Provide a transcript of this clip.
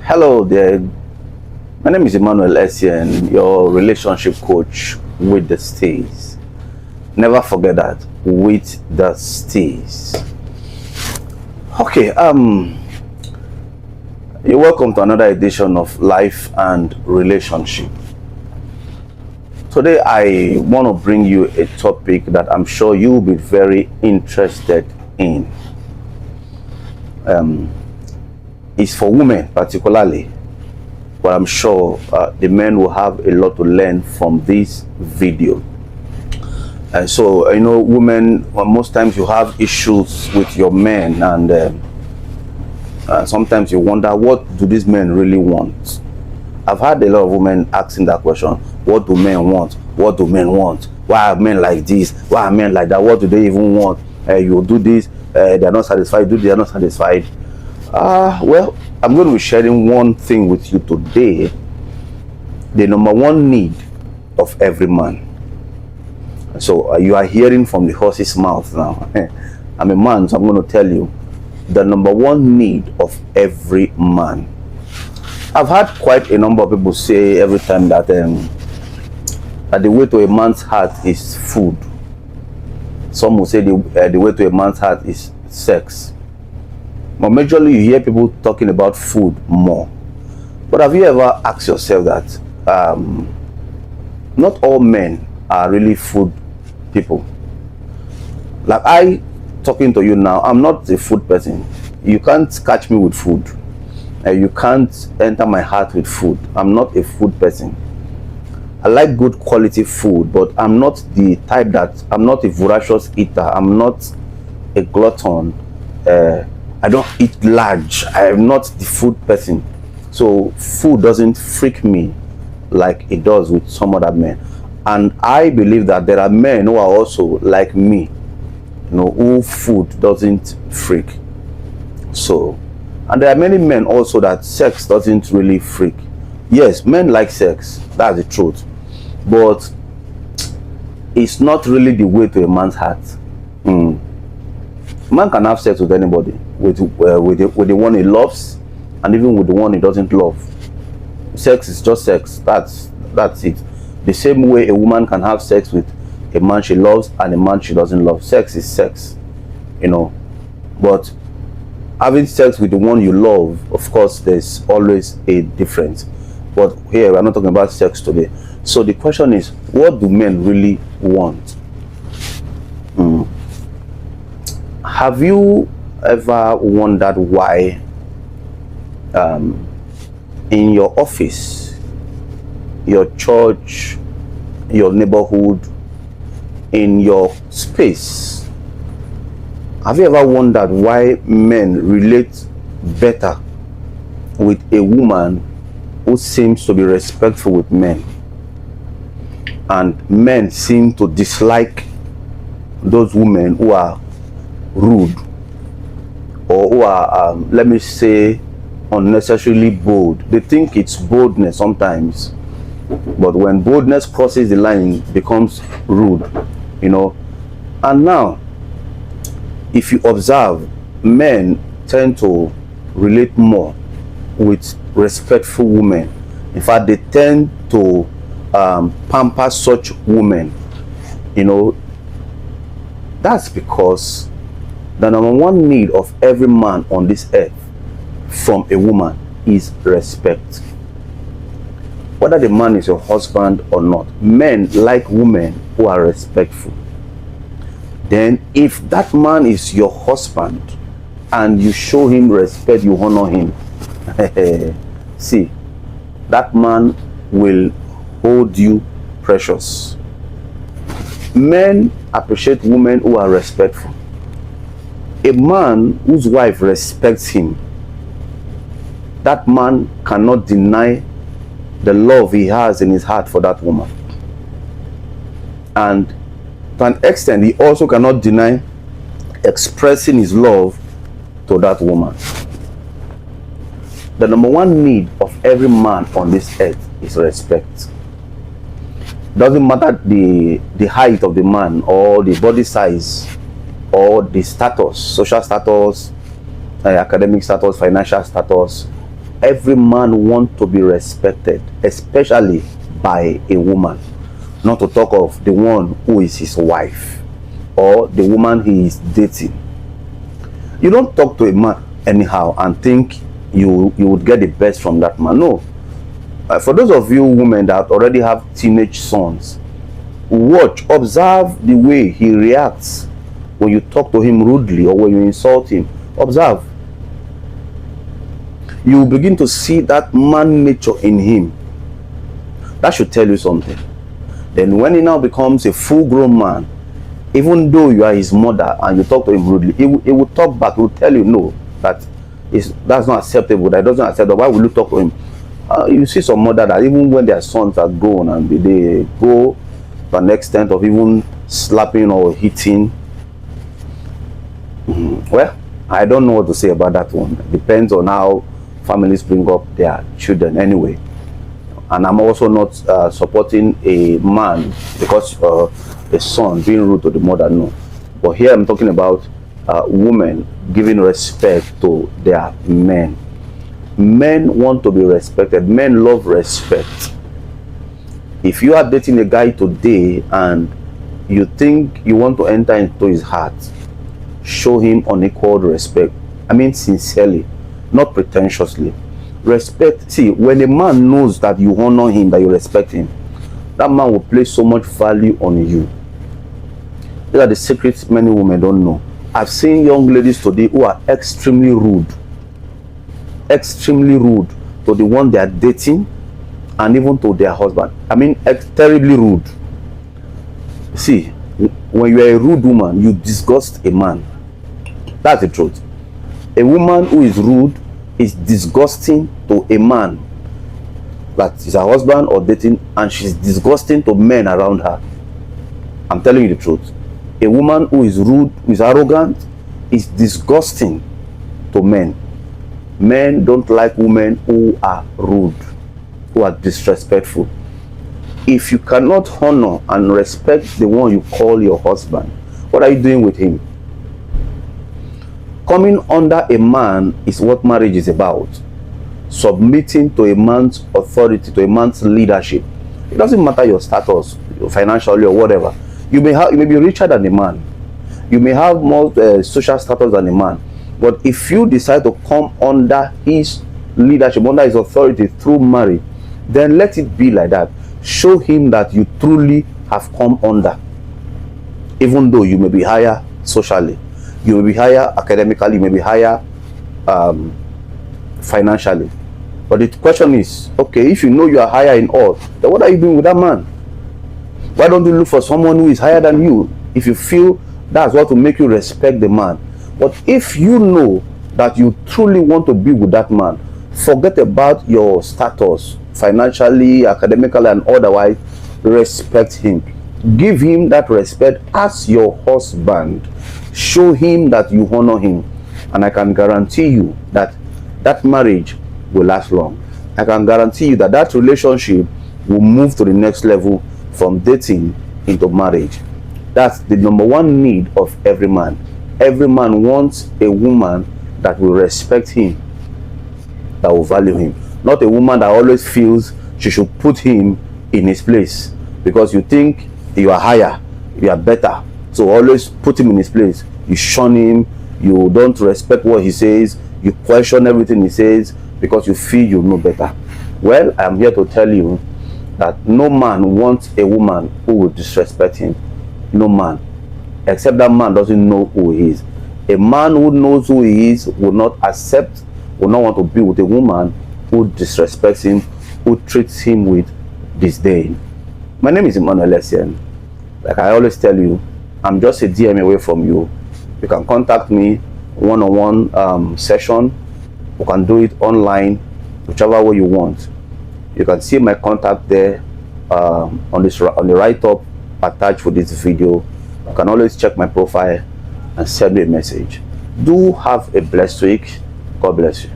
Hello there. My name is Emmanuel Essien, your relationship coach with the stays. Never forget that, with the stays. Okay, you're welcome to another edition of Life and Relationship. Today I want to bring you a topic that I'm sure you'll be very interested in. It's for women particularly, but I'm sure the men will have a lot to learn from this video. And so, women, most times you have issues with your men, and sometimes you wonder, what do these men really want? I've had a lot of women asking that question. What do men want? What do men want? Why are men like this? Why are men like that? What do they even want? You do this, they're not satisfied. They are not satisfied. Well, I'm going to be sharing one thing with you today. The number one need of every man. So you are hearing from the horse's mouth now. I'm a man, so I'm going to tell you the number one need of every man. I've had quite a number of people say every time that the way to a man's heart is food. Some will say the way to a man's heart is sex. But majorly you hear people talking about food more. But have you ever asked yourself that not all men are really food people? Like I talking to you now, I'm not a food person. You can't catch me with food. You can't enter my heart with food. I'm not a food person. I like good quality food, but I'm not the type that, I'm not a voracious eater. I'm not a glutton. I don't eat large. I am not the food person. So food doesn't freak me like it does with some other men. And I believe that there are men who are also like me, who food doesn't freak. So, and there are many men also that sex doesn't really freak. Yes, men like sex, that's the truth. But it's not really the way to a man's heart. Man can have sex with anybody, with the one he loves, and even with the one he doesn't love. Sex is just sex. That's it. The same way a woman can have sex with a man she loves and a man she doesn't love. Sex is sex, But having sex with the one you love, of course, there's always a difference. But here we're not talking about sex today. So the question is, what do men really want? Have you ever wondered why in your office, your church, your neighborhood, in your space, have you ever wondered why men relate better with a woman who seems to be respectful with men, and men seem to dislike those women who are rude, or who are, let me say, unnecessarily bold? They think it's boldness sometimes, but when boldness crosses the line, it becomes rude, And now, if you observe, men tend to relate more with respectful women. In fact, they tend to pamper such women. That's because the number one need of every man on this earth from a woman is respect. Whether the man is your husband or not, men like women who are respectful. Then if that man is your husband and you show him respect, you honor him, see, that man will hold you precious. Men appreciate women who are respectful. A man whose wife respects him, that man cannot deny the love he has in his heart for that woman. And to an extent, he also cannot deny expressing his love to that woman. The number one need of every man on this earth is respect. Doesn't matter the height of the man, or the body size, or the status, social status, academic status, financial status. every man wants to be respected, especially by a woman. Not to talk of the one who is his wife or the woman he is dating. You don't talk to a man anyhow and think you would get the best from that man. No. For those of you women that already have teenage sons, watch, observe the way he reacts when you talk to him rudely or when you insult him. Observe. You will begin to see that man nature in him. That should tell you something. Then when he now becomes a full-grown man, even though you are his mother and you talk to him rudely, he will talk back. He will tell you, no, that's not acceptable. That doesn't accept. Why will you talk to him? You see some mother that even when their sons are grown and they go to an extent of even slapping or hitting. Well, I don't know what to say about that one. It depends on how families bring up their children anyway. And I'm also not supporting a man because a son being rude to the mother, no. But here I'm talking about women giving respect to their men. Men want to be respected. Men love respect. If you are dating a guy today and you think you want to enter into his heart, show him unequaled respect. I mean sincerely, not pretentiously. Respect. See, when a man knows that you honor him, that you respect him, that man will place so much value on you. These are the secrets many women don't know. I've seen young ladies today who are extremely rude to the one they are dating and even to their husband. I mean, terribly rude. See, when you are a rude woman, you disgust a man. That's the truth. A woman who is rude is disgusting to a man that is her husband or dating, and she's disgusting to men around her. I'm telling you the truth. A woman who is rude, who is arrogant, is disgusting to men. Men don't like women who are rude, who are disrespectful. If you cannot honor and respect the one you call your husband, what are you doing with him? Coming under a man is what marriage is about. Submitting to a man's authority, to a man's leadership. It doesn't matter your status, financially or whatever. You may be richer than a man. You may have more social status than a man. But if you decide to come under his leadership, under his authority through marriage, then let it be like that. Show him that you truly have come under. Even though you may be higher socially, you may be higher academically, you may be higher financially. But the question is, okay, if you know you are higher in all, then what are you doing with that man? Why don't you look for someone who is higher than you if you feel that's what will make you respect the man? But if you know that you truly want to be with that man, forget about your status, financially, academically, and otherwise. Respect him. Give him that respect as your husband. Show him that you honor him. And I can guarantee you that that marriage will last long. I can guarantee you that that relationship will move to the next level from dating into marriage. That's the number one need of every man. Every man wants a woman that will respect him, that will value him. Not a woman that always feels she should put him in his place because you think you are higher, you are better. So always put him in his place. You shun him, you don't respect what he says, you question everything he says because you feel you know better. Well, I'm here to tell you that no man wants a woman who will disrespect him. No man. Except that man doesn't know who he is. A man who knows who he is will not accept, will not want to be with a woman who disrespects him, who treats him with disdain. My name is Emmanuel Essien. Like I always tell you, I'm just a DM away from you. You can contact me one-on-one session. You can do it online, whichever way you want. You can see my contact there on the write-up attached for this video. You can always check my profile and send me a message. Do have a blessed week. God bless you.